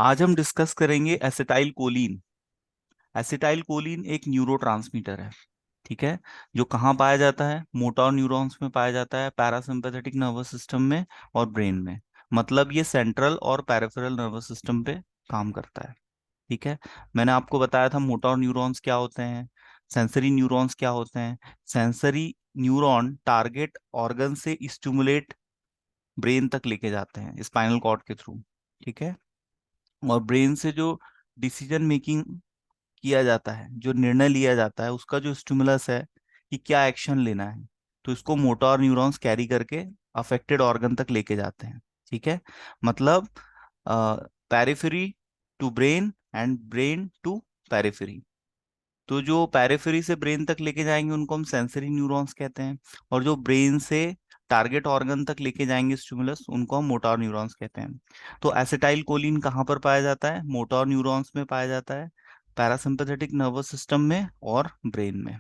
आज हम डिस्कस करेंगे एसिटाइल कोलिन। एसिटाइल कोलिन एक न्यूरोट्रांसमीटर है। ठीक है। जो कहाँ पाया जाता है? मोटर न्यूरॉन्स में पाया जाता है, पैरासिम्पैथेटिक नर्वस सिस्टम में और ब्रेन में। मतलब ये सेंट्रल और पेरिफेरल नर्वस सिस्टम पे काम करता है। ठीक है। मैंने आपको बताया था मोटर न्यूरॉन्स क्या होते हैं, सेंसरी न्यूरॉन्स क्या होते हैं। सेंसरी न्यूरॉन टारगेट ऑर्गन से स्टिमुलेट ब्रेन तक लेके जाते हैं स्पाइनल कॉर्ड के थ्रू। ठीक है। और ब्रेन से जो डिसीजन मेकिंग किया जाता है, जो निर्णय लिया जाता है, उसका जो स्टिमुलस है कि क्या एक्शन लेना है, तो इसको मोटर न्यूरॉन्स कैरी करके अफेक्टेड ऑर्गन तक लेके जाते हैं। ठीक है। मतलब periphery to brain and brain to periphery. तो जो पेरिफेरी से ब्रेन तक लेके जाएंगे उनको हम सेंसरी न्यूरॉन्स कहते हैं, और जो ब्रेन से टारगेट ऑर्गन तक लेके जाएंगे स्टिमुलस, उनको हम मोटर न्यूरॉन्स कहते हैं। तो एसिटाइल कोलिन कहाँ पर पाया जाता है? मोटर न्यूरॉन्स में पाया जाता है, पैरासिम्पैथेटिक नर्वस सिस्टम में और ब्रेन में।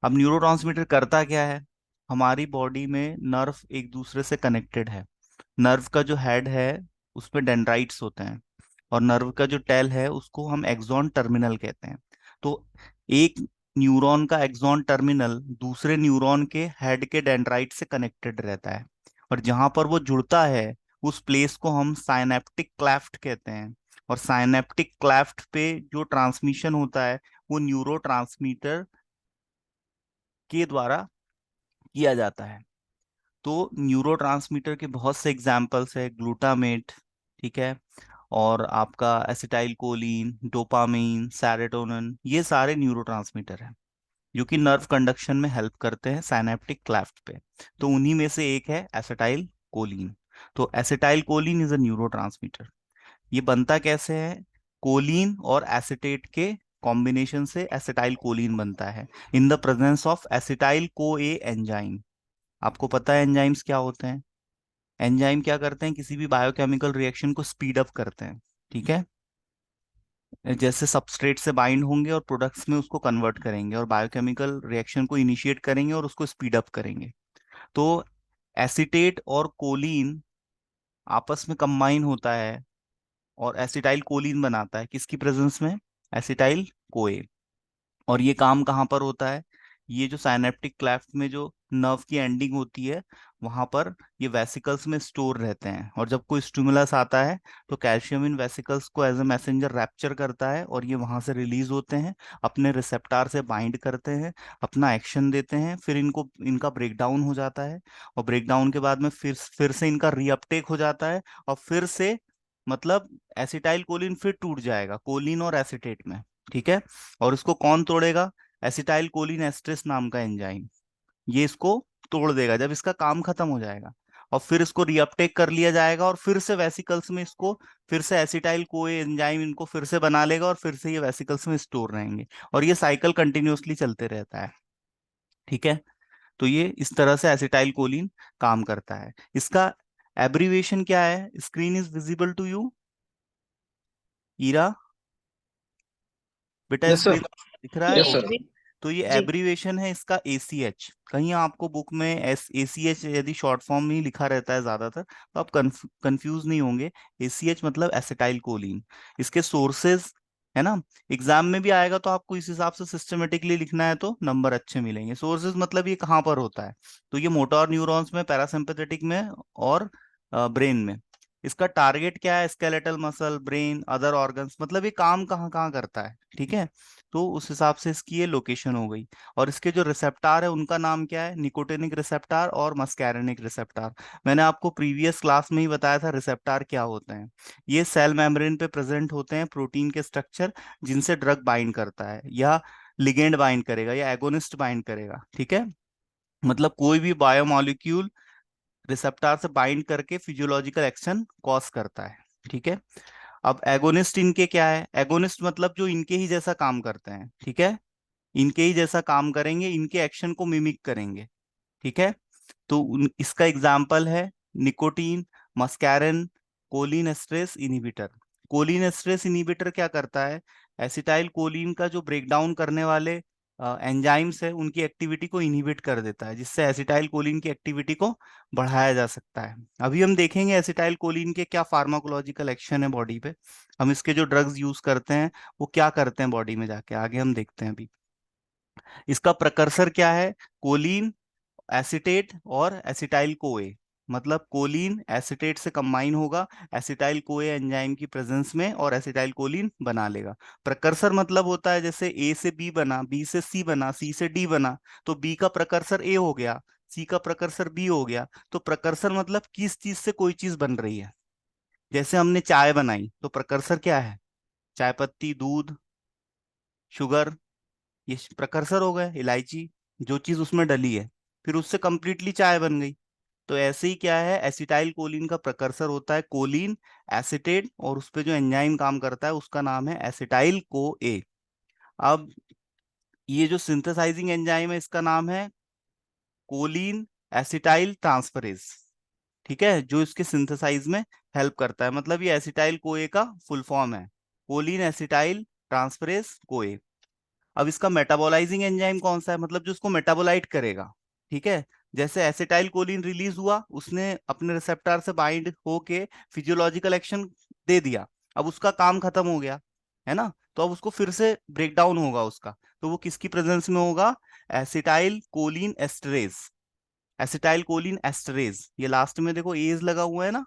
अब न्यूरोट्रांसमीटर करता क्या है? हमारी बॉडी में नर्व एक दूसरे से कनेक्टेड है। नर्व का जो हेड है उसमें डेंड्राइट्स होते हैं, और नर्व का जो टेल है उसको हम एक्सॉन टर्मिनल कहते हैं। तो एक न्यूरॉन का एक्सॉन टर्मिनल दूसरे न्यूरॉन के हेड के डेंड्राइट से कनेक्टेड रहता है, और जहां पर वो जुड़ता है उस प्लेस को हम साइनेप्टिक क्लेफ्ट कहते हैं। और साइनेप्टिक क्लेफ्ट पे जो ट्रांसमिशन होता है वो न्यूरो के द्वारा किया जाता है। तो न्यूरोट्रांसमीटर के बहुत से एग्जाम्पल्स है, ग्लूटामेट, ठीक है, और आपका एसिटाइल कोलिन, डोपामीन, सेरोटोनिन, ये सारे न्यूरोट्रांसमीटर हैं जो कि नर्व कंडक्शन में हेल्प करते हैं साइनेप्टिक क्लेफ्ट पे। तो उन्हीं में से एक है एसिटाइल कोलिन। तो acetyl choline is a neurotransmitter. ये बनता कैसे है? कोलिन और एसिटेट के कॉम्बिनेशन से एसिटाइल कोलिन बनता है in the presence of acetyl co A enzyme. आपको पता है एंजाइम्स क्या होते हैं? एंजाइम क्या करते हैं? किसी भी बायोकेमिकल रिएक्शन को स्पीड अप करते हैं। ठीक है। जैसे सबस्ट्रेट से बाइंड होंगे और प्रोडक्ट्स में उसको कन्वर्ट करेंगे, और बायोकेमिकल रिएक्शन को इनिशिएट करेंगे और उसको स्पीड अप करेंगे। तो एसिटेट और कोलिन आपस में कंबाइन होता है और एसिटाइल कोलिन बनाता है। किसकी प्रेजेंस में? Acetyl CoA. और ये काम कहाँ पर होता है? ये जो साइनेप्टिक क्लेफ्ट में जो नर्व की एंडिंग होती है वहां पर ये वेसिकल्स में स्टोर रहते हैं, और जब कोई स्टिमुलस आता है तो कैल्शियम इन वेसिकल्स को एज ए मैसेंजर रैप्चर करता है, और ये वहां से रिलीज होते हैं, अपने रिसेप्टार से बाइंड करते हैं, अपना एक्शन देते हैं, फिर इनको इनका ब्रेकडाउन हो जाता है, और ब्रेकडाउन के बाद में फिर से इनका रीअपटेक हो जाता है, और फिर से मतलब एसिटाइल कोलिन फिर टूट जाएगा कोलिन और एसिटेट में। ठीक है। और इसको कौन तोड़ेगा? एसिटाइल कोलिन एस्ट्रेस नाम का एंजाइम। ये इसको तोड़ देगा जब इसका काम खत्म हो जाएगा, और फिर इसको रीअपटेक कर लिया जाएगा, और फिर से वेसिकल्स में इसको फिर से एसिटाइल कोए एंजाइम इनको फिर से बना लेगा, और फिर से ये वेसिकल्स में स्टोर रहेंगे, और ये साइकिल कंटिन्यूअसली चलते रहता है। ठीक है। तो ये इस तरह से एसिटाइल कोलिन काम करता है। इसका एब्रीविएशन क्या है? Screen is visible to you, Ira? बेटा यस सर। स्क्रीन दिख रहा है? Yes sir. ओके। तो ये जी। एब्रीविएशन है इसका ACH। कहीं आपको बुक में ACH यदि शॉर्ट फॉर्म में ही लिखा रहता है ज्यादातर, तो आप कंफ्यूज नहीं होंगे। ACH मतलब एसिटाइल कोलिन। इसके सोर्सेज है ना, एग्जाम में भी आएगा तो आपको इस हिसाब से सिस्टमेटिकली लिखना है तो नंबर अच्छे मिलेंगे। सोर्सेज मतलब ये कहाँ पर होता है? तो ये मोटर न्यूरॉन्स में, पैरासिम्पैथेटिक में और ब्रेन में। इसका टारगेट क्या है? Skeletal muscle, brain, other organs. मतलब ये काम कहाँ कहाँ करता है। ठीक है। तो उस हिसाब से इसकी ये लोकेशन हो गई। और इसके जो रिसेप्टार है उनका नाम क्या है? निकोटिनिक रिसेप्टार और मस्कैरिनिक रिसेप्टार। मैंने आपको प्रीवियस क्लास में ही बताया था रिसेप्टार क्या होते हैं। ये सेल मेम्ब्रेन पे प्रेजेंट होते हैं, प्रोटीन के स्ट्रक्चर जिनसे ड्रग बाइंड करता है, या लिगेंड बाइंड करेगा, या एगोनिस्ट बाइंड करेगा। ठीक है। मतलब कोई भी बायोमोलिक्यूल रिसेप्टार से बाइंड करके फिजियोलॉजिकल एक्शन कॉज करता है। ठीक है। अब एगोनिस्ट इनके क्या है? एगोनिस्ट मतलब जो इनके ही जैसा काम करते हैं। ठीक है। इनके ही जैसा काम करेंगे, इनके एक्शन को मिमिक करेंगे। ठीक है। तो इसका एग्जाम्पल है nicotine, muscarine, choline esterase inhibitor. Choline esterase inhibitor क्या करता है? एसिटाइल कोलिन का जो ब्रेकडाउन करने वाले एंजाइम्स है उनकी एक्टिविटी को इनहिबिट कर देता है, जिससे एसिटाइल कोलिन की एक्टिविटी को बढ़ाया जा सकता है। अभी हम देखेंगे एसिटाइल कोलिन के क्या फार्माकोलॉजिकल एक्शन है बॉडी पे, हम इसके जो ड्रग्स यूज करते हैं वो क्या करते हैं बॉडी में जाके, आगे हम देखते हैं। अभी इसका प्रकर्सर क्या है, कोलिन एसिटेट और एसिटाइल कोए, मतलब कोलिन एसिटेट से कंबाइन होगा एसिटाइल कोए एंजाइम की प्रेजेंस में और एसिटाइल कोलिन बना लेगा। प्रकर्सर मतलब होता है जैसे ए से बी बना, बी से सी बना, सी से डी बना, तो बी का प्रकर्सर ए हो गया, सी का प्रकर्सर बी हो गया। तो प्रकर्सर मतलब किस चीज से कोई चीज बन रही है। जैसे हमने चाय बनाई तो प्रकर्सर क्या है, चाय पत्ती, दूध, शुगर, ये प्रकर्सर हो गए, इलायची, जो चीज उसमें डली है, फिर उससे कंप्लीटली चाय बन गई। तो ऐसे ही क्या है, एसिटाइल कोलिन का प्रकर्सर होता है कोलिन एसिटेट, और उस पे जो एंजाइम काम करता है उसका नाम है एसिटाइल को ए। अब ये जो सिंथेसाइजिंग एंजाइम है इसका नाम है कोलिन एसिटाइल ट्रांसफरेज, ठीक है, जो इसके सिंथेसाइज में हेल्प करता है, मतलब ये एसिटाइल कोए का फुल फॉर्म है, कोलिन एसिटाइल ट्रांसफरेज कोए। अब इसका मेटाबोलाइजिंग एंजाइम कौन सा है, मतलब जो उसको मेटाबोलाइट करेगा, ठीक है। जैसे एसिटाइल कोलिन रिलीज हुआ, उसने अपने रिसेप्टर से बाइंड होके फिजियोलॉजिकल एक्शन दे दिया, अब उसका काम खत्म हो गया, है ना। तो अब उसको फिर से ब्रेक डाउन होगा उसका, तो वो किसकी प्रेजेंस में होगा, acetyl choline esterase, acetyl choline esterase, ये लास्ट में देखो एज लगा हुआ है ना,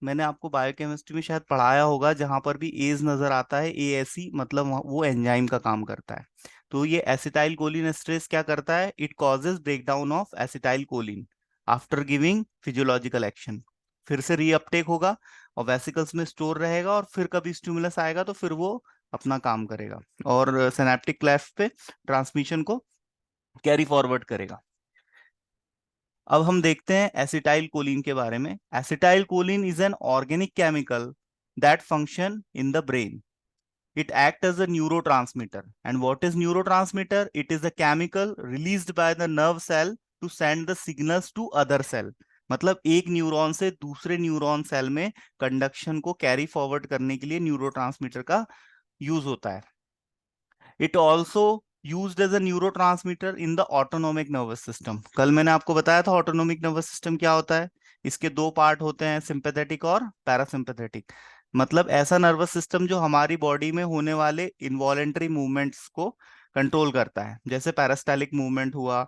मैंने आपको बायोकेमिस्ट्री में शायद पढ़ाया होगा, जहां पर भी एज नजर आता है ए एस सी, मतलब वो एंजाइम का काम करता है। तो ये एसिटाइल कोलिन एस्टरेज क्या करता है, it causes breakdown of acetyl choline after giving physiological action, फिर से रीअपटेक होगा और वेसिकल्स में स्टोर रहेगा, और फिर कभी स्टिमुलस आएगा तो फिर वो अपना काम करेगा और सिनेप्टिक क्लेफ्ट पे ट्रांसमिशन को कैरी फॉरवर्ड करेगा। अब हम देखते हैं एसिटाइल कोलिन के बारे में। Acetyl choline is an organic chemical that function in the brain, it acts as a neurotransmitter. And what is neurotransmitter? It is a chemical released by the nerve cell to send the signals to other cell, मतलब एक neuron से दूसरे neuron cell में conduction को carry forward करने के लिए neurotransmitter का यूज होता है। It also used as a neurotransmitter in the autonomic nervous system. कल मैंने आपको बताया था ऑटोनोमिक नर्वस सिस्टम क्या होता है, इसके दो पार्ट होते हैं, सिंपैथेटिक और पैरासिम्पैथेटिक, मतलब ऐसा नर्वस सिस्टम जो हमारी बॉडी में होने वाले इनवॉलेंटरी मूवमेंट्स को कंट्रोल करता है, जैसे पैरास्टैलिक मूवमेंट हुआ,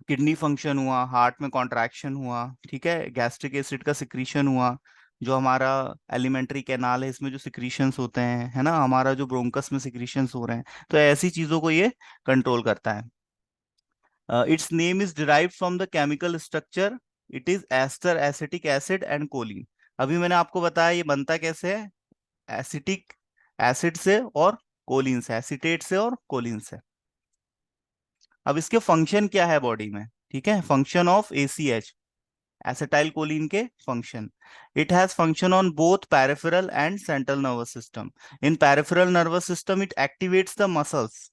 किडनी फंक्शन हुआ, हार्ट में कॉन्ट्रैक्शन हुआ, ठीक है, गैस्ट्रिक एसिड का सिक्रीशन हुआ, जो हमारा एलिमेंट्री कैनाल है इसमें जो सिक्रीशंस होते हैं, है ना, हमारा जो ब्रोंकस में सिक्रीशंस हो रहे हैं, तो ऐसी चीजों को ये कंट्रोल करता है। Its name is derived from the chemical structure, it is ester acetic acid and choline. अभी मैंने आपको बताया ये बनता कैसे है, एसिटिक एसिड से और कोलिन से, एसिटेट से और कोलिन से। अब इसके फंक्शन क्या है बॉडी में, ठीक है, function of ACh, acetyl choline के function, it has function on both peripheral and central nervous system. In peripheral nervous system it activates the muscles,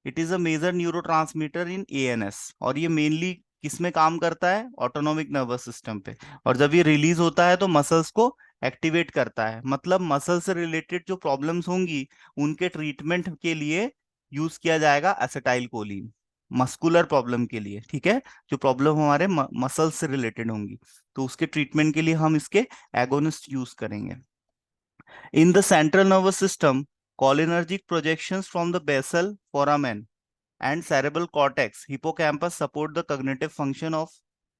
it is a major neurotransmitter in ANS, और ये mainly किस में काम करता है, autonomic nervous system पे, और जब ये रिलीज होता है तो मसल्स को एक्टिवेट करता है, मतलब मसल से रिलेटेड जो प्रॉब्लम्स होंगी उनके ट्रीटमेंट के लिए यूज किया जाएगा एसिटाइल कोलिन, मस्कुलर प्रॉब्लम के लिए, ठीक है, जो प्रॉब्लम हमारे मसल्स से रिलेटेड होंगी तो उसके ट्रीटमेंट के लिए हम इसके एगोनिस्ट यूज करेंगे। In the central nervous system, cholinergic projections from the basal foramen and cerebral cortex, hippocampus support the cognitive function of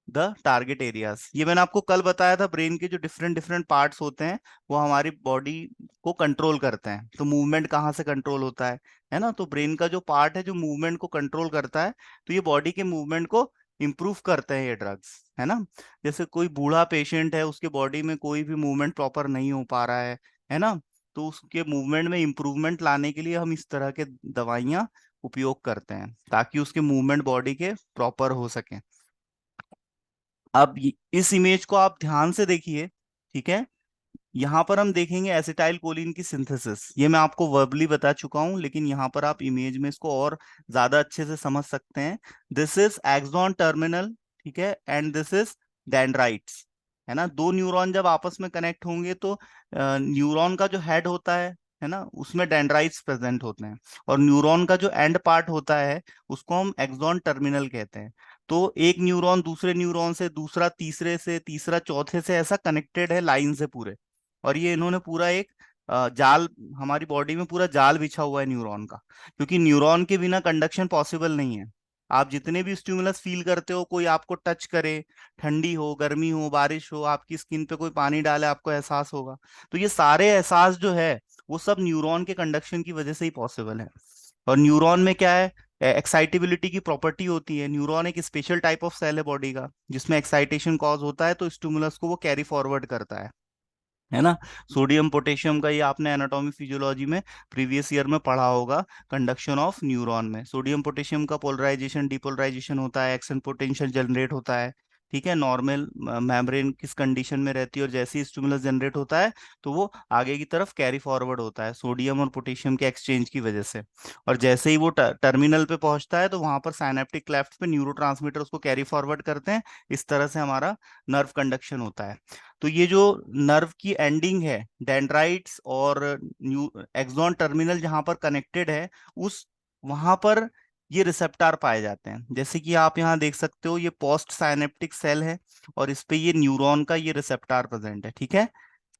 the target areas. ये मैंने आपको कल बताया था, ब्रेन के जो डिफरेंट डिफरेंट पार्ट्स होते हैं वो हमारी बॉडी को कंट्रोल करते हैं, तो मूवमेंट कहाँ से कंट्रोल होता है ना, तो ब्रेन का जो पार्ट है जो मूवमेंट को कंट्रोल करता है, तो ये बॉडी के मूवमेंट को इम्प्रूव करते हैं ये ड्रग्स, है ना। जैसे कोई बूढ़ा पेशेंट है, उसके बॉडी में कोई भी मूवमेंट प्रॉपर नहीं हो पा रहा है ना, तो उसके मूवमेंट में इम्प्रूवमेंट लाने के लिए हम इस तरह के दवाइयाँ उपयोग करते हैं ताकि उसके मूवमेंट बॉडी के प्रॉपर हो सके। अब इस इमेज को आप ध्यान से देखिए, ठीक है, यहाँ पर हम देखेंगे एसिटाइल कोलिन की सिंथेसिस, ये मैं आपको वर्बली बता चुका हूँ, लेकिन यहाँ पर आप इमेज में इसको और ज्यादा अच्छे से समझ सकते हैं। दिस इज एक्सॉन टर्मिनल, ठीक है, एंड दिस इज डेंड्राइट्स, है ना। दो न्यूरॉन जब आपस में कनेक्ट होंगे तो न्यूरॉन का जो हेड होता है है ना, उसमें डेंड्राइट्स प्रेजेंट होते हैं। और न्यूरॉन का जो एंड पार्ट होता है उसको हम एक्सॉन टर्मिनल कहते हैं। तो एक न्यूरॉन दूसरे न्यूरॉन से, दूसरा तीसरे से, तीसरा चौथे से, ऐसा कनेक्टेड है लाइन से पूरे। और ये इन्होंने पूरा एक जाल, हमारी बॉडी में पूरा जाल बिछा हुआ है न्यूरॉन का, क्योंकि न्यूरॉन के बिना कंडक्शन पॉसिबल नहीं है। आप जितने भी स्टिमुलस फील करते हो, कोई आपको टच करे, ठंडी हो, गर्मी हो, बारिश हो, आपकी स्किन पे कोई पानी डाले, आपको एहसास होगा। तो ये सारे एहसास जो है वो सब न्यूरॉन के कंडक्शन की वजह से ही पॉसिबल है। और न्यूरॉन में क्या है, एक्साइटेबिलिटी की प्रॉपर्टी होती है। न्यूरॉन एक स्पेशल टाइप ऑफ सेल है बॉडी का, जिसमें एक्साइटेशन कॉज होता है तो स्टिमुलस को वो कैरी फॉरवर्ड करता है ना। सोडियम पोटेशियम का ये आपने एनाटॉमी फिजियोलॉजी में प्रीवियस ईयर में पढ़ा होगा। कंडक्शन ऑफ न्यूरॉन में सोडियम पोटेशियम का पोलराइजेशन डिपोलराइजेशन होता है, एक्शन पोटेंशियल जनरेट होता है। ठीक है, नॉर्मल मेम्ब्रेन किस कंडीशन में रहती है, और जैसे ही स्टिमुलस जनरेट होता है तो वो आगे की तरफ कैरी फॉरवर्ड होता है सोडियम और पोटेशियम के एक्सचेंज की वजह से। और जैसे ही वो टर्मिनल पे पहुंचता है तो वहां पर साइनेप्टिक क्लेफ्ट पे न्यूरोट्रांसमीटर उसको कैरी फॉरवर्ड करते हैं। इस तरह से हमारा नर्व कंडक्शन होता है। तो ये जो नर्व की एंडिंग है, डेंड्राइट्स और न्यू एक्सॉन टर्मिनल जहां पर कनेक्टेड है, उस वहां पर ये रिसेप्टार पाए जाते हैं। जैसे कि आप यहाँ देख सकते हो, ये पोस्ट साइनेप्टिक सेल है और इस पे ये न्यूरॉन का ये रिसेप्टार प्रेजेंट है। ठीक है,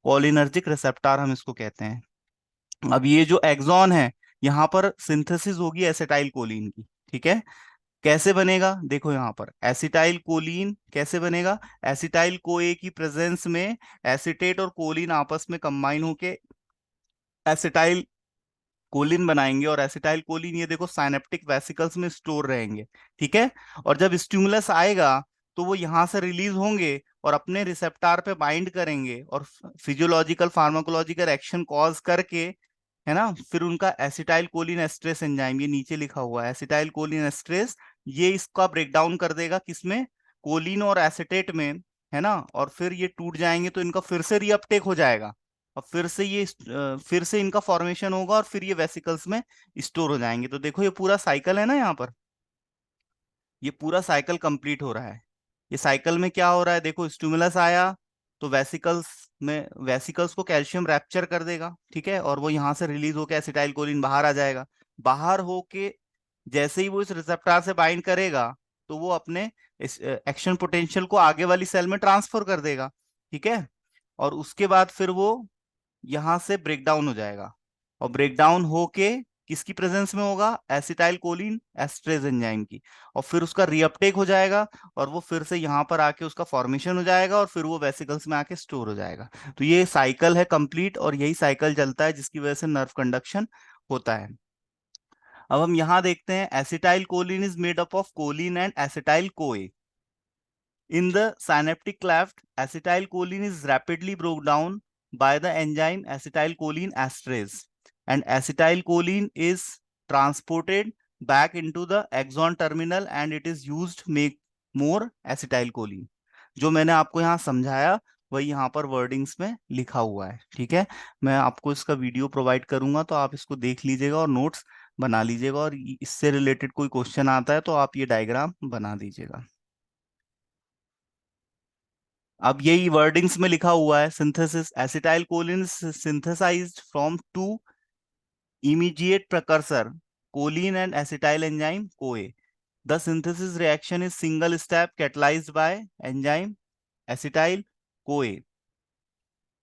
कोलिनर्जिक रिसेप्टार हम इसको कहते हैं। अब ये जो एक्सॉन है, यहाँ पर सिंथेसिस होगी एसिटाइल कोलिन की। ठीक है, कैसे बनेगा, देखो यहाँ पर एसिटाइल कोलिन कैसे बनेगा। एसिटाइल कोए की प्रेजेंस में एसिटेट और कोलिन आपस में कंबाइन होके एसिटाइल कोलिन बनाएंगे, और एसिटाइल कोलिन ये देखो साइनेप्टिक वेसिकल्स में स्टोर रहेंगे। ठीक है, और जब स्टिमुलस आएगा तो वो यहाँ से रिलीज होंगे और अपने रिसेप्टार पे बाइंड करेंगे, और फिजियोलॉजिकल फार्माकोलॉजिकल एक्शन कॉज करके, है ना, फिर उनका एसिटाइल कोलिन एस्ट्रेस एंजाइम, ये नीचे लिखा हुआ है एसिटाइल कोलिन एस्ट्रेस, ये इसका ब्रेक डाउन कर देगा किसमें, कोलिन और एसिटेट में, है ना। और फिर ये टूट जाएंगे तो इनका फिर से रीअपटेक हो जाएगा, और फिर से ये फिर से इनका फॉर्मेशन होगा, और फिर ये वेसिकल्स में स्टोर हो जाएंगे। तो देखो ये पूरा साइकिल है ना यहाँ पर, ये पूरा साइकिल कंप्लीट हो रहा है। ये साइकिल में क्या हो रहा है, देखो स्टिमुलस आया तो वेसिकल्स में, वेसिकल्स को कैल्शियम रैप्चर कर देगा। ठीक है, और वो यहाँ से रिलीज होकर एसिटाइल कोलिन बाहर आ जाएगा। बाहर होके जैसे ही वो इस रिसेप्टर से बाइंड करेगा तो वो अपने इस एक्शन पोटेंशियल को आगे वाली सेल में ट्रांसफर कर देगा। ठीक है, और उसके बाद फिर वो यहां से ब्रेक डाउन हो जाएगा, और ब्रेक डाउन होके किसकी प्रेजेंस में होगा, एसिटाइल कोलिन एस्ट्रेज एंजाइम की, और फिर उसका रीअपटेक हो जाएगा, और वो फिर से यहाँ पर आके उसका फॉर्मेशन हो जाएगा, और फिर वो वेसिकल्स में आके स्टोर हो जाएगा। तो ये साइकिल है कंप्लीट, और यही साइकिल चलता है जिसकी वजह से नर्व कंडक्शन होता है। अब हम यहाँ देखते हैं, acetyl Colin is made up of Colin and acetyl CoA. In the synaptic cleft, acetylcholine is rapidly broken down by the enzyme acetylcholine esterase, and acetylcholine is transported back into the axon terminal and it is used to make more acetylcholine. जो मैंने आपको यहाँ समझाया वही यहाँ पर wordings में लिखा हुआ है। ठीक है, मैं आपको इसका वीडियो प्रोवाइड करूंगा तो आप इसको देख लीजिएगा और नोट्स बना लीजिएगा, और इससे रिलेटेड कोई क्वेश्चन आता है तो आप ये डायग्राम बना दीजिएगा। अब यही वर्डिंग्स में लिखा हुआ है, synthesis acetyl choline synthesized from two immediate precursor choline and acetyl enzyme CoA. The synthesis reaction is single step catalyzed by enzyme acetyl CoA.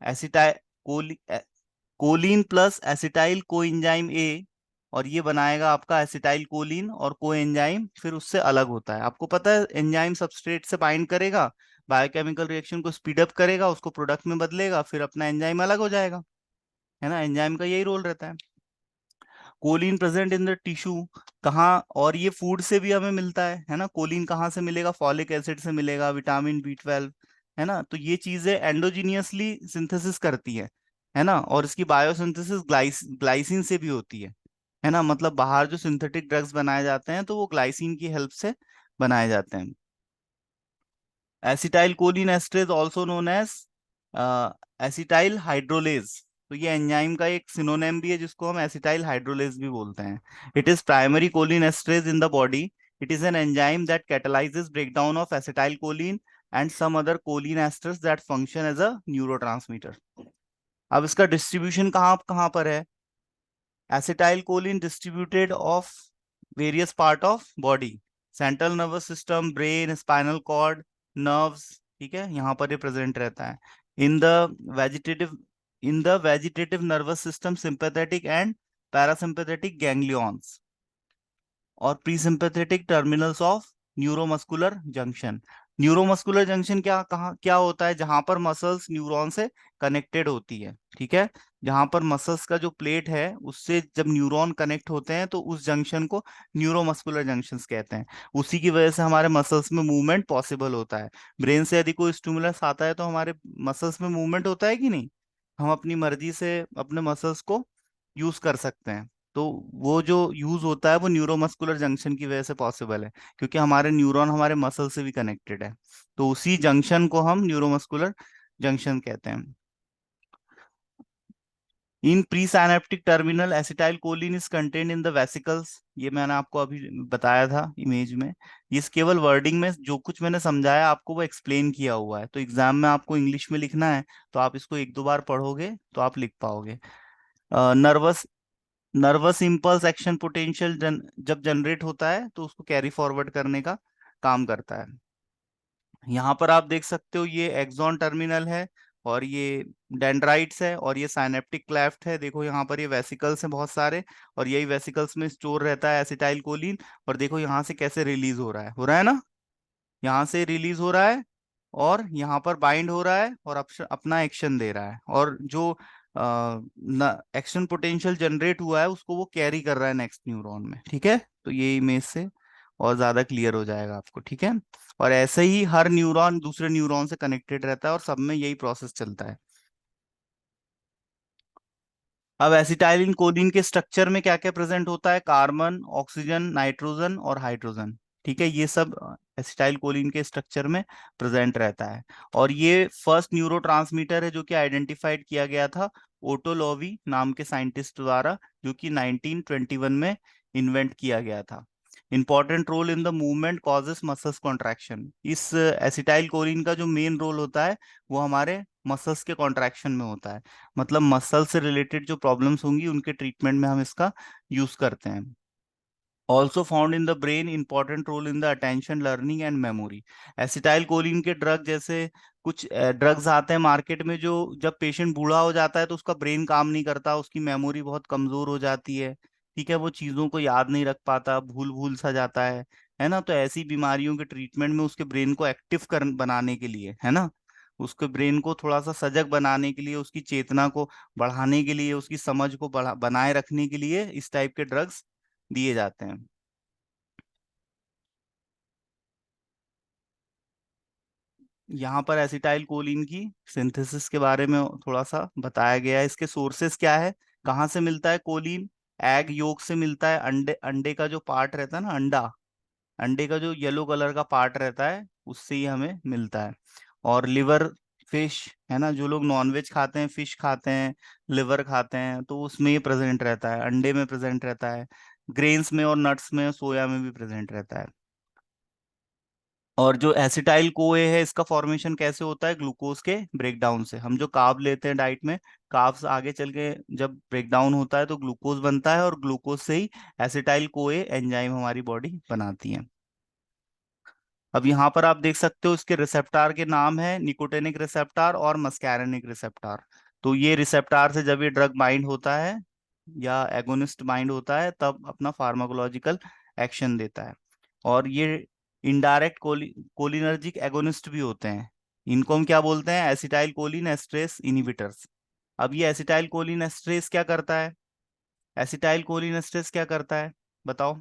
Acetyl choline plus acetyl coenzyme A, और ये बनाएगा आपका acetyl choline, और coenzyme फिर उससे अलग होता है। आपको पता है एंजाइम सबस्ट्रेट से बाइंड करेगा, बायोकेमिकल रिएक्शन को स्पीड अप करेगा, उसको प्रोडक्ट में बदलेगा, फिर अपना एंजाइम अलग हो जाएगा, है ना। एंजाइम का यही रोल रहता है। Choline present in the tissue, कहाँ, और ये फूड से भी हमें मिलता है ना। कोलिन कहाँ से मिलेगा, फॉलिक एसिड से मिलेगा, विटामिन B12, है ना। तो ये चीजें एंडोजीनियसली सिंथेसिस करती है ना। और इसकी बायोसिंथेसिस ग्लाइसिन से भी होती है ना। मतलब बाहर जो सिंथेटिक ड्रग्स बनाए जाते हैं तो वो ग्लाइसिन की हेल्प से बनाए जाते हैं। Acetyl choline esterase also known as acetyl hydrolase, तो ये एंजाइम का एक सिनोनिम भी है जिसको हम एसिटाइल हाइड्रोलेज भी बोलते हैं। It is primary choline esterase in the body. It is an enzyme that catalyzes breakdown of acetylcholine and some other choline esters that function as a neurotransmitter. अब इसका डिस्ट्रीब्यूशन कहाँ कहाँ पर है, acetyl choline distributed of various part of body, central nervous system, brain, spinal cord, nerves, ठीक है, यहाँ पर ये प्रेजेंट रहता है। In the vegetative in the vegetative nervous system, sympathetic and parasympathetic ganglions और pre sympathetic terminals of neuromuscular junction. Neuromuscular junction क्या होता है? जहां पर मसल्स न्यूरॉन से कनेक्टेड होती है, ठीक है, जहां पर मसल्स का जो प्लेट है उससे जब न्यूरॉन कनेक्ट होते हैं तो उस जंक्शन को न्यूरोमस्कुलर जंक्शंस कहते हैं। उसी की वजह से हमारे मसल्स में मूवमेंट पॉसिबल होता है। ब्रेन से यदि कोई स्टिमुलस आता है तो हमारे मसल्स में मूवमेंट होता है कि नहीं? हम अपनी मर्जी से अपने मसल्स को यूज कर सकते हैं। तो वो जो यूज होता है वो न्यूरोमस्कुलर जंक्शन की वजह से पॉसिबल है, क्योंकि हमारे न्यूरॉन हमारे मसल से भी कनेक्टेड है। तो उसी जंक्शन को हम न्यूरोमस्कुलर जंक्शन कहते हैं। इन pre synaptic terminal, acetyl choline is contained in the vesicles. ये मैंने आपको अभी बताया था इमेज में। ये केवल वर्डिंग में जो कुछ मैंने समझाया आपको वो एक्सप्लेन किया हुआ है, तो एग्जाम में आपको इंग्लिश में लिखना है तो आप इसको एक दो बार पढ़ोगे तो आप लिख पाओगे। Nervous nervous impulse action potential जब जनरेट होता है तो उसको कैरी फॉरवर्ड करने का काम करता है। यहाँ पर आप देख सकते हो ये एक्सॉन टर्मिनल है और ये डेंड्राइट्स है और ये साइनेप्टिक क्लेफ्ट है। देखो यहाँ पर ये वेसिकल्स हैं बहुत सारे, और यही वेसिकल्स में स्टोर रहता है एसिटाइल कोलिन। और देखो यहाँ से कैसे रिलीज हो रहा है ना, यहाँ से रिलीज हो रहा है और यहाँ पर बाइंड हो रहा है और अपना एक्शन दे रहा है, और जो एक्शन पोटेंशियल जनरेट हुआ है उसको वो कैरी कर रहा है नेक्स्ट न्यूरॉन में, ठीक है। तो ये इमेज से और ज्यादा क्लियर हो जाएगा आपको, ठीक है। और ऐसे ही हर न्यूरॉन दूसरे न्यूरॉन से कनेक्टेड रहता है और सब में यही प्रोसेस चलता है। अब एसिटाइलिन कोलिन के स्ट्रक्चर में क्या क्या प्रेजेंट होता है? कार्बन, ऑक्सीजन, नाइट्रोजन और हाइड्रोजन, ठीक है, ये सब एसिटाइल कोलिन के स्ट्रक्चर में प्रेजेंट रहता है। और ये फर्स्ट न्यूरोट्रांसमीटर है जो कि आइडेंटिफाइड किया गया था ओटो लोवी नाम के साइंटिस्ट द्वारा, जो कि 1921 में इन्वेंट किया गया था। Important role in the movement causes muscles contraction. इस एसिटाइल कोलिन का जो मेन रोल होता है वो हमारे मसल्स के कॉन्ट्रैक्शन में होता है। मतलब मसल से रिलेटेड जो प्रॉब्लम्स होंगी उनके ट्रीटमेंट में हम इसका यूज करते हैं। Also found in the brain, important role in the attention, learning and memory. Acetyl choline के ड्रग जैसे कुछ ड्रग्स आते हैं मार्केट में, जो जब पेशेंट बूढ़ा हो जाता है तो उसका ब्रेन काम नहीं करता, उसकी मेमोरी बहुत कमजोर हो जाती है, ठीक है, वो चीजों को याद नहीं रख पाता, भूल भूल सा जाता है ना। तो ऐसी बीमारियों के ट्रीटमेंट में उसके ब्रेन को एक्टिव कर बनाने के लिए, है ना, उसके ब्रेन को थोड़ा सा सजग बनाने के लिए, उसकी चेतना को बढ़ाने के लिए, उसकी समझ को बनाए रखने के लिए इस टाइप के ड्रग्स दिए जाते हैं। यहाँ पर एसिटाइल कोलिन की सिंथेसिस के बारे में थोड़ा सा बताया गया है। इसके सोर्सेस क्या है, कहाँ से मिलता है कोलिन? एग योक से मिलता है। अंडे अंडे का जो पार्ट रहता है ना, अंडे का जो येलो कलर का पार्ट रहता है उससे ही हमें मिलता है। और लिवर, फिश, है ना, जो लोग नॉनवेज खाते हैं, फिश खाते हैं, लिवर खाते हैं, तो उसमें ये प्रेजेंट रहता है, अंडे में प्रेजेंट रहता है। ग्रेन्स में और नट्स में, सोया में भी प्रेजेंट रहता है। और जो एसिटाइल कोए है इसका फॉर्मेशन कैसे होता है? ग्लूकोज के ब्रेकडाउन से। हम जो कार्ब लेते हैं डाइट में, कार्ब्स आगे चल के जब ब्रेकडाउन होता है तो ग्लूकोज बनता है, और ग्लूकोज से ही एसिटाइल कोए एंजाइम हमारी बॉडी बनाती है। अब यहाँ पर आप देख सकते हो इसके रिसेप्टार के नाम है निकोटेनिक रिसेप्टार और मस्कैरेनिक रिसेप्टार। तो ये रिसेप्टार से जब ये ड्रग बाइंड होता है या एगोनिस्ट बाइंड होता है तब अपना फार्माकोलॉजिकल एक्शन देता है। और ये इनडायरेक्ट कोलिनर्जिक एगोनिस्ट भी होते हैं। इनको हम क्या बोलते हैं? Acetyl choline esterase inhibitors. अब ये एसिटाइल कोलिन एस्ट्रेस क्या करता है? एसिटाइल कोलिन एस्ट्रेस क्या करता है, बताओ?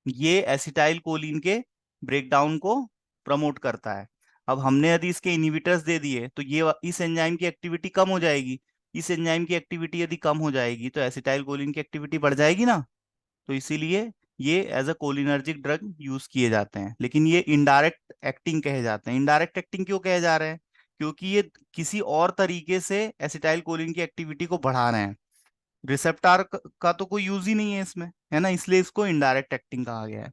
ये एसिटाइल कोलिन के ब्रेकडाउन को प्रमोट करता है। अब हमने यदि इसके इनहिबिटर्स दे दिए तो ये इस एंजाइम की एक्टिविटी कम हो जाएगी। इस एंजाइम की एक्टिविटी यदि कम हो जाएगी तो एसिटाइल कोलिन की एक्टिविटी बढ़ जाएगी ना। तो इसीलिए ये as a cholinergic drug use किए जाते हैं। लेकिन ये इनडायरेक्ट एक्टिंग कहे जाते हैं। इनडायरेक्ट एक्टिंग क्यों कहे जा रहे हैं? क्योंकि ये किसी और तरीके से एसिटाइल कोलिन की एक्टिविटी को बढ़ा रहे हैं। रिसेप्टार का तो कोई यूज ही नहीं है इसमें, है ना, इसलिए इसको इनडायरेक्ट एक्टिंग कहा गया है।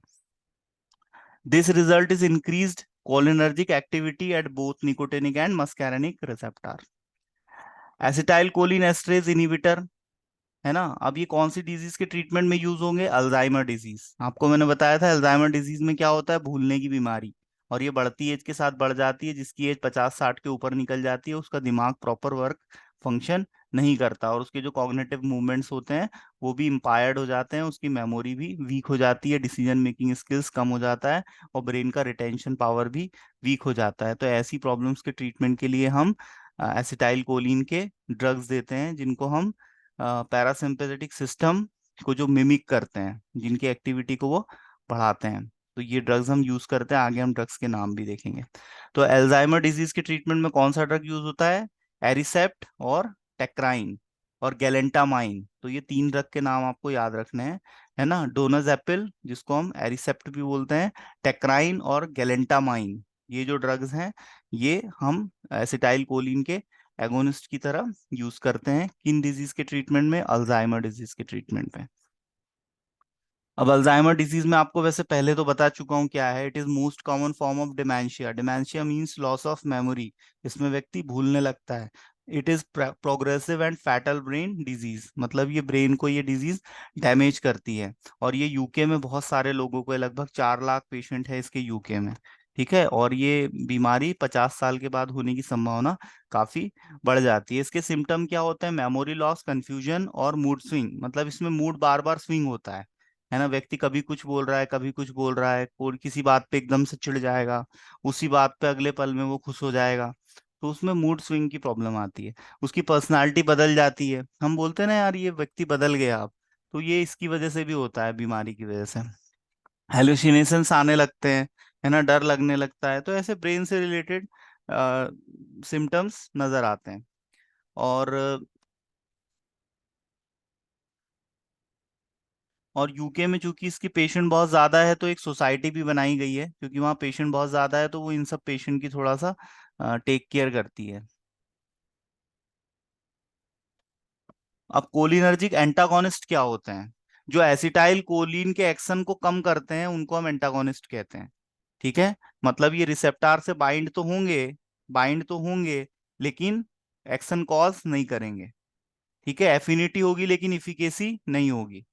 This result is increased cholinergic activity at both nicotinic and muscarinic receptor. Acetyl choline esterase inhibitor, है ना। अब ये कौन सी डिजीज के ट्रीटमेंट में यूज होंगे? Alzheimer disease. आपको मैंने बताया था अल्जाइमर डिजीज में क्या होता है, भूलने की बीमारी, और ये बढ़ती एज के साथ बढ़ जाती है। जिसकी एज 50-60 के ऊपर निकल जाती है उसका दिमाग प्रॉपर वर्क फंक्शन नहीं करता, और उसके जो कॉग्निटिव मूवमेंट्स होते हैं वो भी इम्पायर्ड हो जाते हैं, उसकी मेमोरी भी वीक हो जाती है, डिसीजन मेकिंग स्किल्स कम हो जाता है, और ब्रेन का रिटेंशन पावर भी वीक हो जाता है। तो ऐसी प्रॉब्लम्स के ट्रीटमेंट के लिए हम एसिटाइल कोलिन के ड्रग्स देते हैं, जिनको हम पैरासिम्पैथेटिक सिस्टम को जो मिमिक करते हैं, जिनकी एक्टिविटी को वो बढ़ाते हैं। तो ये ड्रग्स हम यूज करते हैं, आगे हम ड्रग्स के नाम भी देखेंगे। तो अल्जाइमर डिजीज के ट्रीटमेंट में कौन सा ड्रग यूज होता है? एरिसेप्ट और टेक्राइन और गैलेंटामाइन। तो ये तीन ड्रग के नाम आपको याद रखने हैं, है ना। डोनाजेपिल, जिसको हम एरिसेप्ट भी बोलते हैं, टेक्राइन और गैलेंटामाइन, ये जो ड्रग्स हैं ये हम एसिटाइल कोलिन के एगोनिस्ट की तरह यूज करते हैं। किन डिजीज के ट्रीटमेंट में? अल्जाइमर डिजीज के ट्रीटमेंट में। अब अल्जाइमर डिजीज में आपको वैसे पहले तो बता चुका हूँ क्या है। It is most common form of dementia. Dementia means loss of memory, इसमें व्यक्ति भूलने लगता है। It is progressive and fatal brain disease, मतलब ये ब्रेन को ये डिजीज डैमेज करती है। और ये यूके में बहुत सारे लोगों को है, लगभग 4 लाख पेशेंट है इसके यूके में, ठीक है। और ये बीमारी 50 साल के बाद होने की संभावना काफी बढ़ जाती है। इसके सिम्टम क्या होते हैं? मेमोरी लॉस, कंफ्यूजन और मूड स्विंग, मतलब इसमें मूड बार बार स्विंग होता है ना। व्यक्ति कभी कुछ बोल रहा है, कभी कुछ बोल रहा है, कोई किसी बात पे एकदम से चिढ़ जाएगा, उसी बात पे अगले पल में वो खुश हो जाएगा। तो उसमें मूड स्विंग की प्रॉब्लम आती है। उसकी पर्सनालिटी बदल जाती है, हम बोलते हैं ना यार ये व्यक्ति बदल गया अब, तो ये इसकी वजह से भी होता है, बीमारी की वजह से। हेलुसिनेशंस आने लगते हैं, है ना, डर लगने लगता है। तो ऐसे ब्रेन से रिलेटेड सिम्टम्स नजर आते हैं। और यूके में चूंकि इसकी पेशेंट बहुत ज्यादा है तो एक सोसाइटी भी बनाई गई है, क्योंकि वहाँ पेशेंट बहुत ज्यादा है तो वो इन सब पेशेंट की थोड़ा सा टेक केयर करती है। अब कोलिनर्जिक एंटागोनिस्ट क्या होते हैं? जो एसिटाइल कोलिन के एक्शन को कम करते हैं उनको हम एंटागोनिस्ट कहते हैं, ठीक है। मतलब ये रिसेप्टार से बाइंड तो होंगे लेकिन एक्शन कॉज नहीं करेंगे, ठीक है। एफिनिटी होगी लेकिन इफिकेसी नहीं होगी,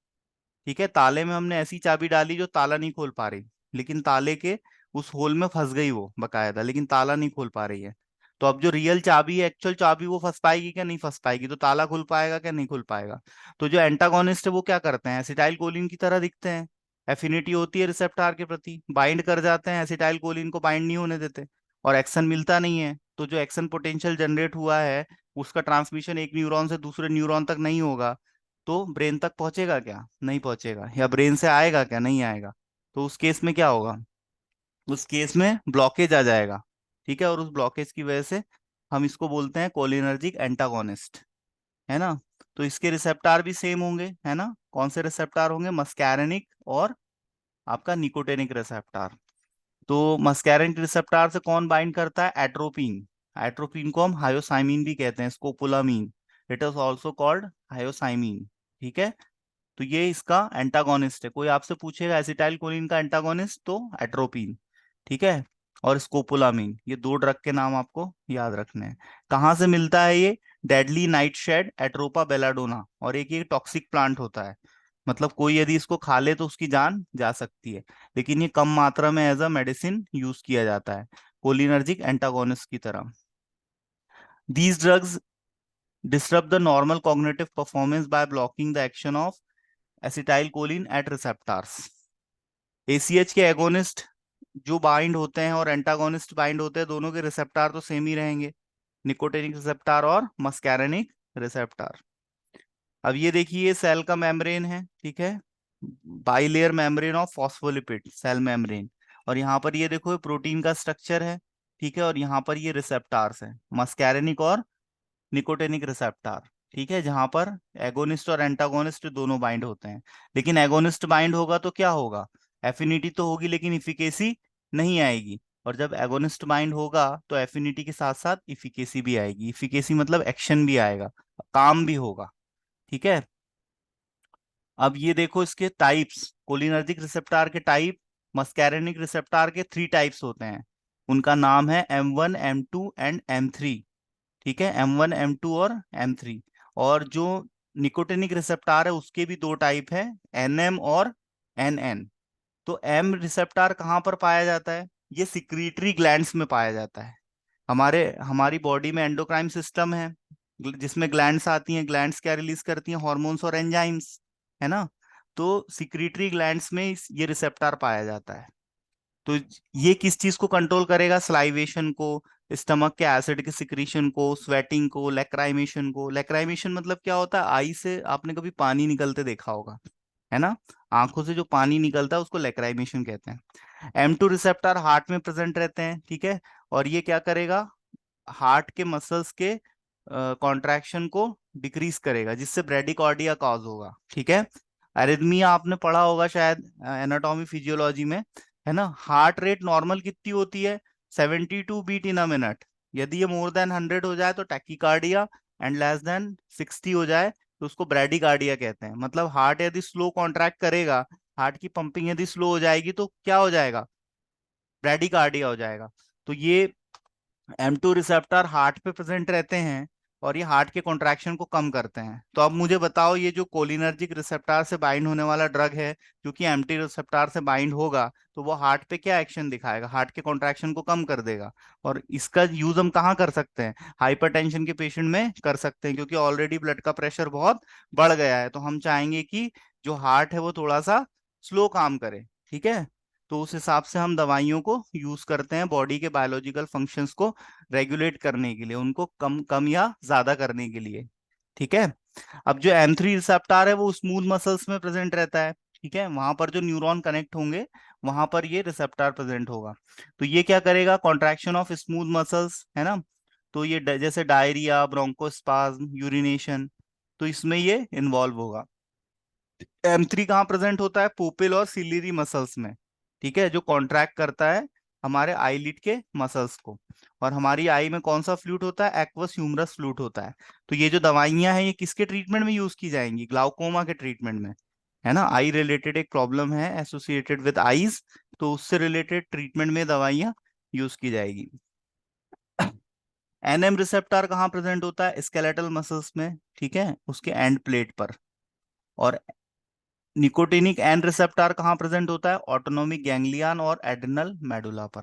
ठीक है। ताले में हमने ऐसी चाबी डाली जो ताला नहीं खोल पा रही, लेकिन ताले के उस होल में फंस गई वो बकायदा, लेकिन ताला नहीं खोल पा रही है। तो अब जो रियल चाबी है, एक्चुअल चाबी, वो फंस पाएगी क्या? नहीं फंस पाएगी। तो ताला खुल पाएगा क्या? नहीं खुल पाएगा। तो जो एंटागोनिस्ट है वो क्या करते हैं? एसिटाइल कोलिन की तरह दिखते हैं, एफिनिटी होती है रिसेप्टार के प्रति, बाइंड कर जाते हैं, एसिटाइल कोलिन को बाइंड नहीं होने देते, और एक्शन मिलता नहीं है। तो जो एक्शन पोटेंशियल जनरेट हुआ है उसका ट्रांसमिशन एक न्यूरॉन से दूसरे न्यूरॉन तक नहीं होगा, तो ब्रेन तक पहुंचेगा क्या? नहीं पहुंचेगा। या ब्रेन से आएगा क्या? नहीं आएगा। तो उस केस में क्या होगा? उस केस में ब्लॉकेज आ जाएगा, ठीक है। और उस ब्लॉकेज की वजह से हम इसको बोलते हैं कोलिनर्जिक एंटागोनिस्ट, है ना। तो इसके रिसेप्टार भी सेम होंगे, है ना। कौन से रिसेप्टार होंगे? मस्कैरेनिक और आपका निकोटेनिक रिसेप्टार। तो मस्कैरेनिक रिसेप्टार से कौन बाइंड करता है? एट्रोपिन। एट्रोपिन को हम हायोसाइमिन भी कहते हैं, scopolamine. It is also called हायोसाइमिन, ठीक है। तो ये इसका एंटागोनिस्ट है। कोई आपसे पूछेगा एसिटाइल कोलिन का एंटागोनिस्ट, तो एट्रोपिन, ठीक है। और स्कोपोलामिन, ये दो ड्रग के नाम आपको याद रखने हैं। कहाँ से मिलता है ये? डेडली नाइटशेड, एट्रोपा बेलाडोना, और एक ये टॉक्सिक प्लांट होता है, मतलब कोई यदि इसको खा ले तो उसकी जान जा सकती है, लेकिन ये कम मात्रा में एज अ मेडिसिन यूज किया जाता है, कोलिनर्जिक एंटागोनिस्ट की तरह। These drugs disrupt the normal cognitive performance by blocking the action of acetylcholine at receptors। ACH के एगोनिस्ट जो बाइंड होते हैं और एंटागोनिस्ट बाइंड होते हैं, दोनों के रिसेप्टार तो सेम ही रहेंगे, निकोटिनिक रिसेप्टार और मस्कैरेनिक रिसेप्टार। अब ये देखिए सेल का मेम्ब्रेन है, ठीक है, bilayer membrane of phospholipid cell membrane. और यहाँ पर ये देखो प्रोटीन का स्ट्रक्चर है, ठीक है। और यहाँ पर ये रिसेप्टार्स है, मस्कैरेनिक और निकोटेनिक रिसेप्टार, ठीक है, जहां पर एगोनिस्ट और एंटागोनिस्ट दोनों बाइंड होते हैं। लेकिन एगोनिस्ट बाइंड होगा तो क्या होगा? एफिनिटी तो होगी लेकिन इफिकेसी नहीं आएगी। और जब एगोनिस्ट बाइंड होगा तो एफिनिटी के साथ साथ इफिकेसी भी आएगी। इफिकेसी मतलब एक्शन भी आएगा, काम भी होगा, ठीक है। अब ये देखो इसके टाइप्स, कोलिनर्जिक रिसेप्टार के टाइप, मस्कैरेनिक रिसेप्टार के 3 टाइप्स होते हैं। उनका नाम है M1, M2 एंड M3, ठीक है, M1 M2 और M3। और जो निकोटिनिक रिसेप्टार है उसके भी दो टाइप है, NM और NN। तो M रिसेप्टार कहाँ पर पाया जाता है? ये सिक्रीटरी ग्लैंड्स में पाया जाता है। हमारी बॉडी में एंडोक्राइन सिस्टम है, जिसमें ग्लैंड्स आती हैं। ग्लैंड्स क्या रिलीज करती हैं? हॉर्मोन्स और एंजाइम्स, है ना। तो सिक्रीटरी ग्लैंड्स में ये रिसेप्टर पाया जाता है। तो ये किस चीज को कंट्रोल करेगा? स्लाइवेशन को, स्टमक के एसिड के सिक्रीशन को, स्वेटिंग को, लेक्राइमेशन को। लेक्राइमेशन मतलब क्या होता है? आई से आपने कभी पानी निकलते देखा होगा, है ना। आंखों से जो पानी निकलता है उसको लेक्राइमेशन कहते हैं। M2 रिसेप्टर हार्ट में प्रेजेंट रहते हैं, ठीक है। और ये क्या करेगा? हार्ट के मसल्स के कॉन्ट्रैक्शन को डिक्रीज करेगा, जिससे ब्रेडिकार्डिया कॉज होगा, ठीक है। अरिथमिया आपने पढ़ा होगा शायद एनाटॉमी फिजियोलॉजी में, है ना। हार्ट रेट नॉर्मल कितनी होती है? 72 बीट इन अ मिनट। यदि ये मोर देन 100 हो जाए तो टैकीकार्डिया, एंड लेस देन 60 हो जाए तो उसको ब्रेडिकार्डिया कहते हैं। मतलब हार्ट यदि स्लो कॉन्ट्रैक्ट करेगा, हार्ट की पंपिंग यदि स्लो हो जाएगी तो क्या हो जाएगा? ब्रेडिकार्डिया हो जाएगा। तो ये M2 रिसेप्टर हार्ट पे प्रेजेंट रहते हैं और ये हार्ट के कॉन्ट्रैक्शन को कम करते हैं। तो अब मुझे बताओ, ये जो कोलिनर्जिक रिसेप्टर से बाइंड होने वाला ड्रग है, क्योंकि M2 रिसेप्टर से बाइंड होगा तो वो हार्ट पे क्या एक्शन दिखाएगा? हार्ट के कॉन्ट्रैक्शन को कम कर देगा। और इसका यूज हम कहाँ कर सकते हैं? हाइपरटेंशन के पेशेंट में कर सकते हैं, क्योंकि ऑलरेडी ब्लड का प्रेशर बहुत बढ़ गया है। तो हम चाहेंगे कि जो हार्ट है वो थोड़ा सा स्लो काम करे, ठीक है। तो उस हिसाब से हम दवाइयों को यूज करते हैं बॉडी के बायोलॉजिकल फंक्शंस को रेगुलेट करने के लिए, उनको कम कम या ज्यादा करने के लिए, ठीक है। अब जो M3 रिसेप्टर है वो स्मूथ मसल्स में प्रेजेंट रहता है, ठीक है। वहां पर जो न्यूरॉन कनेक्ट होंगे वहां पर ये रिसेप्टर प्रेजेंट होगा। तो ये क्या करेगा? कॉन्ट्रैक्शन ऑफ स्मूथ मसल्स, है ना। तो ये जैसे डायरिया, ब्रोंकोस्पाज्म, यूरिनेशन, तो इसमें ये इन्वॉल्व होगा। M3 कहाँ प्रेजेंट होता है? पुपिल और सिलियरी मसल्स में, ठीक है, जो कॉन्ट्रैक्ट करता है हमारे आईलिड के मसल्स को। और हमारी आई में कौन सा फ्लूइड होता है? एक्वस ह्यूमरस फ्लूइड होता है। तो ये जो दवाइयां हैं ये किसके ट्रीटमेंट में यूज की जाएंगी? ग्लाउकोमा के ट्रीटमेंट में, है ना। आई रिलेटेड एक प्रॉब्लम है एसोसिएटेड विद आईज, तो उससे रिलेटेड ट्रीटमेंट में दवाइयां यूज की जाएगी। NM रिसेप्टर कहाँ प्रेजेंट होता है? स्केलेटल मसल्स में, ठीक है, उसके एंड प्लेट पर। और निकोटिनिक एन रिसेप्टर कहाँ प्रेजेंट होता है? ऑटोनोमिक गैंग्लियन और एड्रिनल मेडुला पर।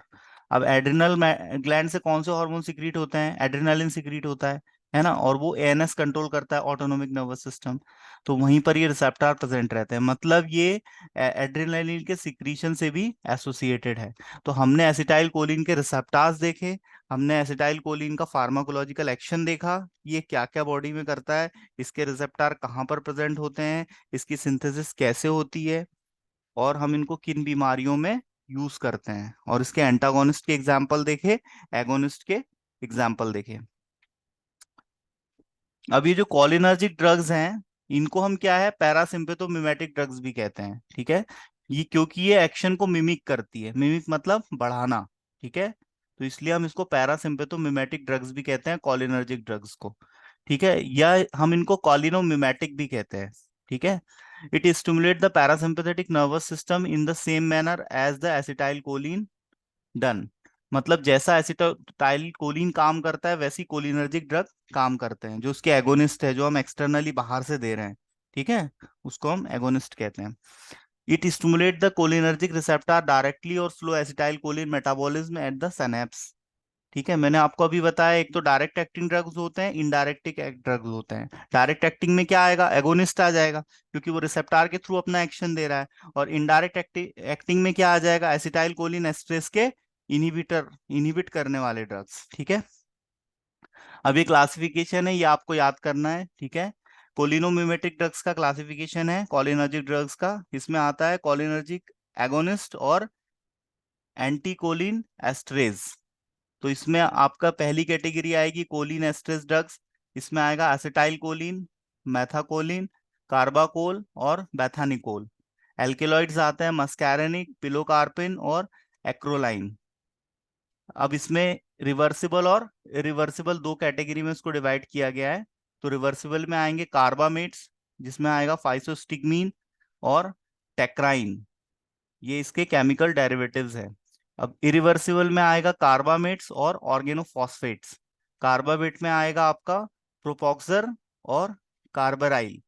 अब एड्रिनल ग्लैंड से कौन से हार्मोन सिक्रीट होते हैं? एड्रिनलिन सिक्रीट होता है ना। और वो ANS कंट्रोल करता है, ऑटोनोमिक नर्वस सिस्टम। तो वहीं पर ये रिसेप्टर प्रेजेंट रहते हैं, मतलब ये एड्रिनलिन के सिक्रीशन से भी एसोसिएटेड है। तो हमने एसिटाइल कोलिन के रिसेप्टर्स देखे, हमने एसिटाइल कोलिन का फार्माकोलॉजिकल एक्शन देखा, ये क्या क्या बॉडी में करता है, इसके रिसेप्टर कहाँ पर प्रेजेंट होते हैं, इसकी सिंथेसिस कैसे होती है, और हम इनको किन बीमारियों में यूज करते हैं। और इसके एंटागोनिस्ट के एग्जाम्पल देखे, एगोनिस्ट के एग्जाम्पल देखे। अब ये जो कोलिनर्जिक ड्रग्स हैं इनको हम क्या है? पैरासिम्पेथोमिमेटिक ड्रग्स भी कहते हैं, ठीक है। ये क्योंकि ये एक्शन को मिमिक करती है, मिमिक मतलब बढ़ाना, ठीक है। तो इसलिए हम इसको पैरासिम्पेथोमिमेटिक ड्रग्स भी कहते हैं, कोलिनर्जिक ड्रग्स को, ठीक है। या हम इनको कॉलिनोमिमेटिक भी कहते हैं, ठीक है। It stimulate the parasympathetic nervous system in the same manner as the acetyl choline done. मतलब जैसा एसिटाइल कोलिन काम करता है वैसी कोलिनर्जिक ड्रग काम करते हैं, जो उसके एगोनिस्ट है, जो हम एक्सटर्नली बाहर से दे रहे हैं, ठीक है, उसको हम एगोनिस्ट कहते हैं। It stimulate the cholinergic receptor directly और slow acetyl choline metabolism at the synapse, ठीक है। मैंने आपको अभी बताया, एक तो डायरेक्ट एक्टिंग ड्रग्स होते हैं, इनडायरेक्ट ड्रग्स होते हैं। डायरेक्ट एक्टिंग में क्या आएगा? एगोनिस्ट आ जाएगा, क्योंकि वो रिसेप्टर के थ्रू अपना एक्शन दे रहा है। और इनडायरेक्ट एक्टिंग में क्या आ जाएगा? एसिटाइल कोलिन एस्ट्रेस के इनहिबिट करने वाले ड्रग्स, ठीक है। अब ये क्लासिफिकेशन है, ये आपको याद करना है, ठीक है। कोलिनोमिमेटिक ड्रग्स का क्लासिफिकेशन है कोलिनर्जिक ड्रग्स का, इसमें आता है कोलिनर्जिक एगोनिस्ट और एंटीकोलिन एस्ट्रेज। तो इसमें आपका पहली कैटेगरी आएगी कोलिन एस्ट्रेस ड्रग्स। इसमें आएगा एसिटाइल कोलिन, मैथाकोलिन, कार्बाकोल और बेथानिकोल। एल्केलॉइड्स आते हैं मस्कैरेनिक, पिलोकार्पिन और एक्रोलाइन। अब इसमें रिवर्सिबल और इरिवर्सिबल दो कैटेगरी में इसको डिवाइड किया गया है। तो रिवर्सिबल में आएंगे कार्बामेट्स, जिसमें आएगा फाइसोस्टिग्मीन और टेक्राइन, ये इसके केमिकल डेरिवेटिव्स है। अब इरिवर्सिबल में आएगा कार्बामेट्स और ऑर्गेनोफॉस्फेट्स, कार्बामेट में आएगा आपका प्रोपोक्सर और कार्बराइल।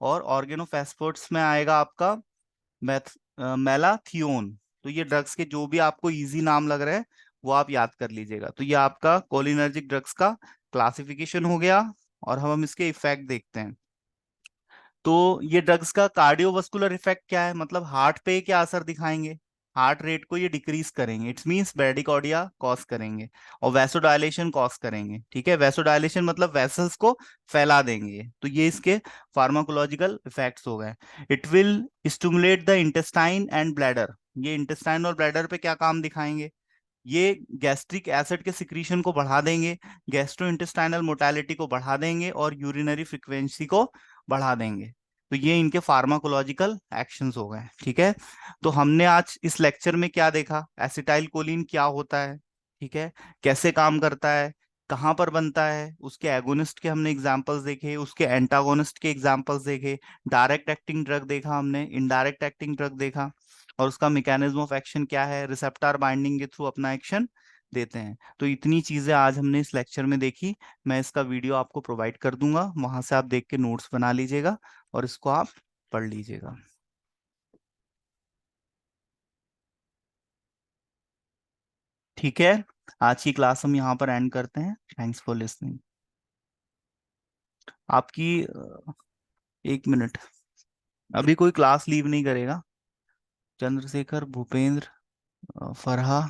और ऑर्गेनोफॉस्फेट्स में आएगा आपका मेलाथियोन। तो ये ड्रग्स के जो भी आपको इजी नाम लग रहे हैं वो आप याद कर लीजिएगा। तो ये आपका कोलिनर्जिक ड्रग्स का क्लासिफिकेशन हो गया। और हम इसके इफेक्ट देखते हैं। तो ये ड्रग्स का कार्डियोवास्कुलर इफेक्ट क्या है, मतलब हार्ट पे क्या असर दिखाएंगे। हार्ट रेट को ये डिक्रीज करेंगे, इट्स मींस ब्रेडिकॉर्डिया कॉज करेंगे। और वैसोडायलेशन कॉज करेंगे, ठीक है। वैसोडायलेशन मतलब वेसल्स को फैला देंगे। तो ये इसके फार्माकोलॉजिकल इफेक्ट्स हो गए। It will stimulate the intestine and bladder. ये इंटेस्टाइन और ब्लैडर पे क्या काम दिखाएंगे। ये गैस्ट्रिक एसिड के सिक्रीशन को बढ़ा देंगे, गैस्ट्रोइंटेस्टाइनल मोटालिटी को बढ़ा देंगे और यूरिनरी फ्रीक्वेंसी को बढ़ा देंगे। तो ये इनके फार्माकोलॉजिकल एक्शंस हो गए, ठीक है। तो हमने आज इस लेक्चर में क्या देखा, एसिटाइल कोलिन क्या होता है, ठीक है, कैसे काम करता है, कहाँ पर बनता है, उसके एगोनिस्ट के हमने एग्जांपल्स देखे, उसके एंटागोनिस्ट के एग्जांपल्स देखे, डायरेक्ट एक्टिंग ड्रग देखा हमने, इनडायरेक्ट एक्टिंग ड्रग देखा, और उसका मैकेनिज्म ऑफ एक्शन क्या है, रिसेप्टर बाइंडिंग के थ्रू अपना एक्शन देते हैं। तो इतनी चीजें आज हमने इस लेक्चर में देखी। मैं इसका वीडियो आपको प्रोवाइड कर दूंगा, वहां से आप देख के नोट्स बना लीजिएगा और इसको आप पढ़ लीजिएगा। ठीक है, आज की क्लास हम यहाँ पर एंड करते हैं। Thanks for listening. आपकी 1 मिनट, अभी कोई क्लास लीव नहीं करेगा। चंद्रशेखर, भूपेंद्र, फरहा,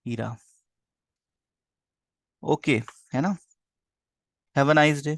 हीरा। ओके, है ना। Have a nice day.